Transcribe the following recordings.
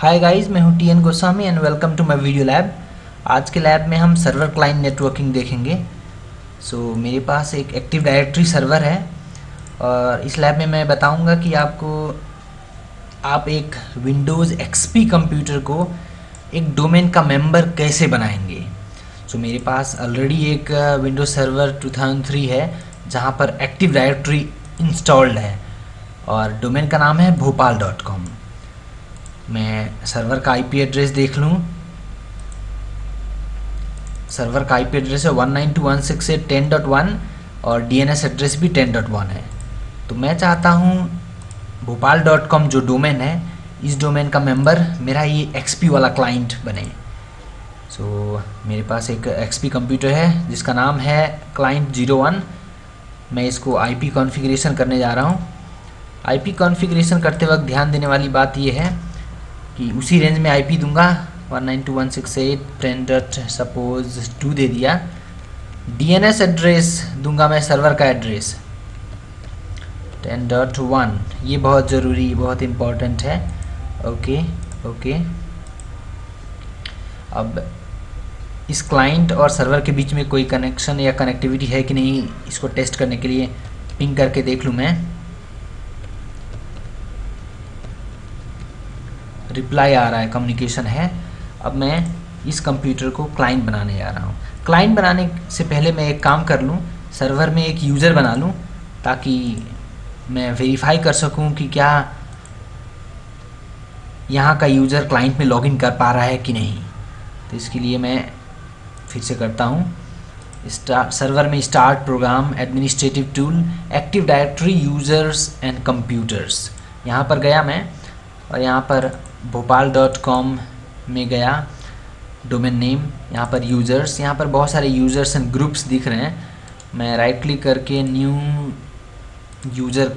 हाय guys, मैं हूं T N Goswami and welcome to my video lab. आज के लैब में हम सर्वर क्लाइंट नेटवर्किंग देखेंगे। मेरे पास एक एक्टिव डायरेक्टरी सर्वर है और इस लैब में मैं बताऊंगा कि आप एक विंडोज़ एक्सपी कंप्यूटर को एक डोमेन का मेंबर कैसे बनाएंगे। मेरे पास ऑलरेडी एक विंडोज़ सर्वर 2003 है जहां पर एक्टिव डायरेक्टरी इंस्टॉल्ड है और डोमेन का नाम है bhopal.com। मैं सर्वर का आईपी एड्रेस देख लूँ। सर्वर का आईपी एड्रेस है 192.168.10.1 और डीएनएस एड्रेस भी 10.1 है। तो मैं चाहता हूँ bhopal.com जो डोमेन है, इस डोमेन का मेंबर मेरा ये एक्सपी वाला क्लाइंट बने। मेरे पास एक एक्सपी कंप्यूटर है जिसका नाम है क्लाइंट 01। मैं इसको आईपी कॉन्फ़िगरेशन करने जा रहा हूँ। आईपी कॉन्फ़िगरेशन करते वक्त ध्यान देने वाली बात ये है कि उसी रेंज में आईपी दूंगा। 192.168.10. सपोज 2 दे दिया। डीएनएस एड्रेस दूंगा मैं सर्वर का एड्रेस 10.1। ये बहुत ज़रूरी, बहुत इम्पोर्टेंट है। ओके। अब इस क्लाइंट और सर्वर के बीच में कोई कनेक्शन या कनेक्टिविटी है कि नहीं, इसको टेस्ट करने के लिए पिंग करके देख लूँ मैं। रिप्लाई आ रहा है, कम्युनिकेशन है। अब मैं इस कंप्यूटर को क्लाइंट बनाने जा रहा हूँ। क्लाइंट बनाने से पहले मैं एक काम कर लूँ, सर्वर में एक यूज़र बना लूँ ताकि मैं वेरीफाई कर सकूँ कि क्या यहाँ का यूज़र क्लाइंट में लॉगिन कर पा रहा है कि नहीं। तो इसके लिए मैं फिर से करता हूँ, सर्वर में start programme administrative tool active directory users and computers, यहाँ पर गया मैं और यहाँ पर bhopal.com में गया। डोमेन नेम, यहाँ पर यूज़र्स, यहाँ पर बहुत सारे यूज़र्स एंड ग्रुप्स दिख रहे हैं। मैं राइट क्लिक करके न्यू यूज़र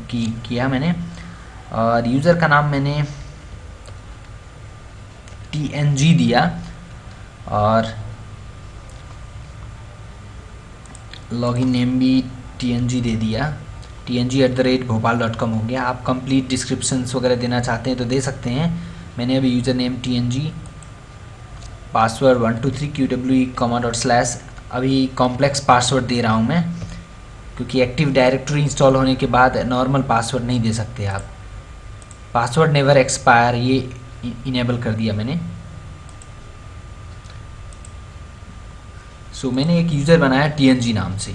किया मैंने और यूज़र का नाम मैंने TNG दिया और लॉगिन नेम भी TNG दे दिया। TNG@bhopal.com हो गया। आप कंप्लीट डिस्क्रिप्शंस वगैरह देना चाहते हैं तो दे सकते हैं। मैंने अभी user name TNG, password 123QWE, अभी कॉम्प्लेक्स पासवर्ड दे रहा हूँ मैं, क्योंकि एक्टिव डायरेक्टरी इंस्टॉल होने के बाद नॉर्मल पासवर्ड नहीं दे सकते आप। पासवर्ड नेवर एक्सपायर ये इनेबल कर दिया मैंने। मैंने एक यूज़र बनाया TNG नाम से।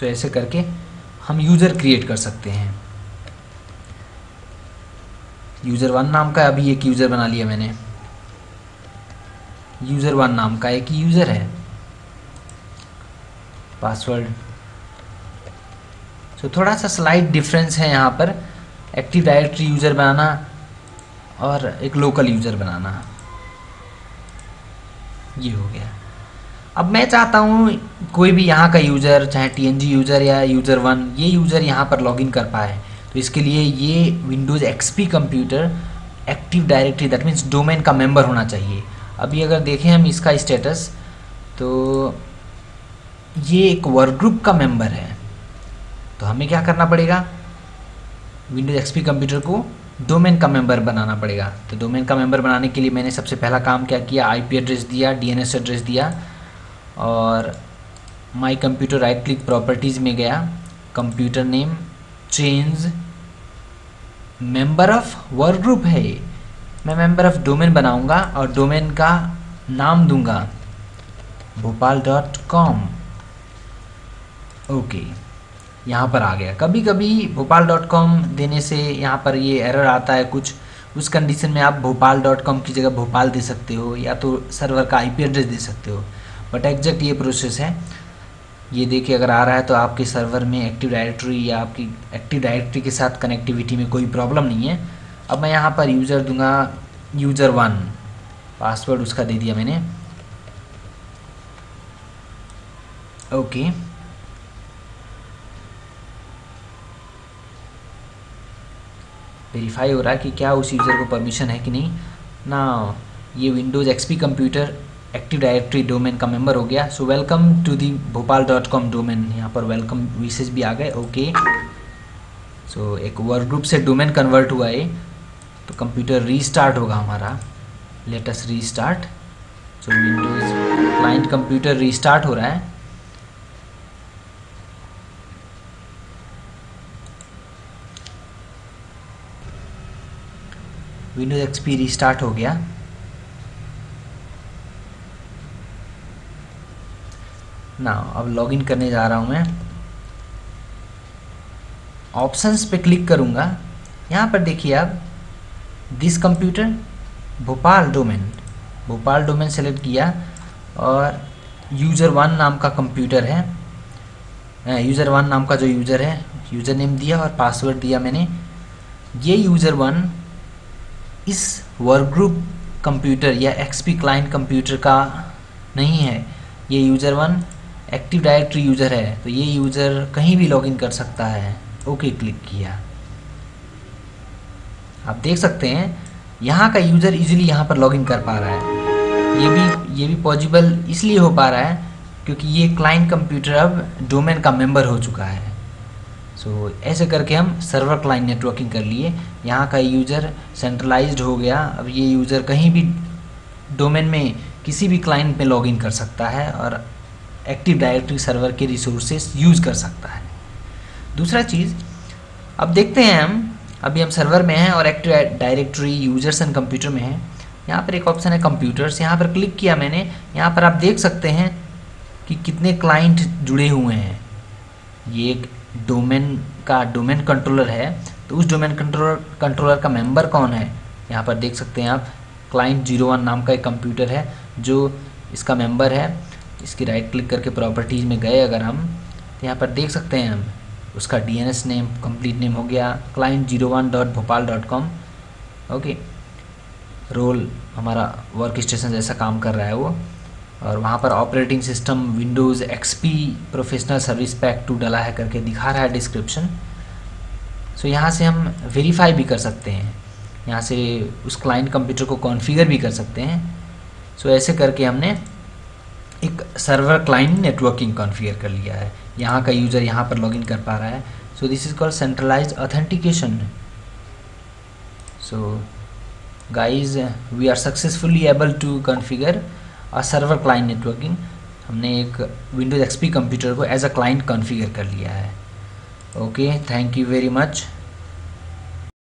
ऐसे करके हम यूज़र क्रिएट कर सकते हैं। यूज़र 1 नाम का अभी एक यूज़र बना लिया मैंने। यूज़र 1 नाम का एक यूज़र है। पासवर्ड थोड़ा सा स्लाइड डिफरेंस है यहाँ पर, एक्टिव डायरेक्टरी यूज़र बनाना और एक लोकल यूज़र बनाना। ये हो गया। अब मैं चाहता हूँ कोई भी यहाँ का यूज़र, चाहे TNG यूज़र या यूज़र 1, ये यूज़र यहाँ पर लॉगिन कर पाए। तो इसके लिए ये Windows XP computer Active directory, that means domain का मेंबर होना चाहिए। अभी अगर देखें हम इसका स्टेटस, तो ये एक वर्क ग्रुप का मेंबर है। तो हमें क्या करना पड़ेगा, विंडोज़ एक्सपी कंप्यूटर को डोमेन का मेंबर बनाना पड़ेगा। तो डोमेन का मेंबर बनाने के लिए मैंने सबसे पहला काम क्या किया, आईपी एड्रेस दिया, DNS एड्रेस दिया और my computer right click properties में गया, computer name change member of work group है ये। मैं मेंबर ऑफ डोमेन बनाऊंगा और डोमेन का नाम दूंगा bhopal.com। ओके, यहाँ पर आ गया। कभी कभी bhopal.com देने से यहाँ पर ये एरर आता है कुछ, उस कंडीशन में आप bhopal.com की जगह भोपाल दे सकते हो या तो सर्वर का आईपी एड्रेस दे सकते हो। बट एग्जैक्ट ये प्रोसेस है। ये देखिए, अगर आ रहा है तो आपके सर्वर में एक्टिव डायरेक्टरी या आपकी एक्टिव डायरेक्टरी के साथ कनेक्टिविटी में कोई प्रॉब्लम नहीं है। अब मैं यहाँ पर यूज़र दूंगा यूज़र 1, पासवर्ड उसका दे दिया मैंने। ओके, वेरीफाई हो रहा है कि क्या उस यूज़र को परमिशन है कि नहीं ना। ये Windows XP computer Active Directory domain का मेंबर हो गया। सो वेलकम टू दी भोपाल.com डोमेन, यहाँ पर वेलकम विशेष भी आ गए। ओके, सो एक वर्क ग्रुप से डोमेन कन्वर्ट हुआ है, तो कंप्यूटर रीस्टार्ट होगा हमारा। Let us restart. So Windows client computer restart हो रहा है। विंडोज एक्सपी रीस्टार्ट हो गया। ना अब लॉगिन करने जा रहा हूँ मैं। ऑप्शंस पे क्लिक करूँगा। यहाँ पर देखिए आप, this computer Bhopal domain select किया और यूज़र 1 नाम का कंप्यूटर है। यूज़र 1 नाम का जो यूज़र है, यूज़र नेम दिया और पासवर्ड दिया मैंने। ये यूज़र 1 इस वर्क ग्रुप कंप्यूटर या एक्सपी क्लाइंट कंप्यूटर का नहीं है। ये यूज़र 1 एक्टिव डायरेक्टरी यूज़र है, तो ये यूज़र कहीं भी लॉगिन कर सकता है। ओके क्लिक किया। आप देख सकते हैं यहाँ का यूज़र इजीली यहाँ पर लॉगिन कर पा रहा है। ये भी पॉसिबल इसलिए हो पा रहा है क्योंकि ये क्लाइंट कंप्यूटर अब डोमेन का मेंबर हो चुका है। सो ऐसे करके हम सर्वर क्लाइंट नेटवर्किंग कर लिए। यहाँ का यूज़र सेंट्रलाइज्ड हो गया। अब ये यूज़र कहीं भी डोमेन में किसी भी क्लाइंट में लॉगिन कर सकता है और एक्टिव डायरेक्टरी सर्वर के रिसोर्सेज यूज़ कर सकता है। दूसरा चीज़, अब देखते हैं अभी हम सर्वर में हैं और active directory users and computer में हैं। यहाँ पर एक ऑप्शन है कंप्यूटर्स, यहाँ पर क्लिक किया मैंने। यहाँ पर आप देख सकते हैं कि कितने क्लाइंट जुड़े हुए हैं। ये एक डोमेन कंट्रोलर है, तो उस डोमेन कंट्रोलर का मेंबर कौन है यहाँ पर देख सकते हैं आप। क्लाइंट 01 नाम का एक कंप्यूटर है जो इसका मेंबर है। इसकी राइट क्लिक करके प्रॉपर्टीज़ में गए अगर हम, तो यहाँ पर देख सकते हैं हम उसका DNS नेम कंप्लीट नेम हो गया client01.bhopal.com। ओके, रोल हमारा वर्क स्टेशन जैसा काम कर रहा है वो, और वहाँ पर operating system Windows XP professional service pack 2 डला है करके दिखा रहा है डिस्क्रिप्शन। सो यहाँ से हम वेरीफाई भी कर सकते हैं, यहाँ से उस क्लाइंट कंप्यूटर को कॉन्फ़िगर भी कर सकते हैं। सो ऐसे करके हमने एक सर्वर क्लाइंट नेटवर्किंग कॉन्फ़िगर कर लिया है। यहाँ का यूज़र यहाँ पर लॉगिन कर पा रहा है। So this is called centralised authentication. So guys, we are successfully able to configure a server client networking. हमने एक विंडोज़ XP कंप्यूटर को एज अ क्लाइंट कॉन्फ़िगर कर लिया है। Okay, thank you very much.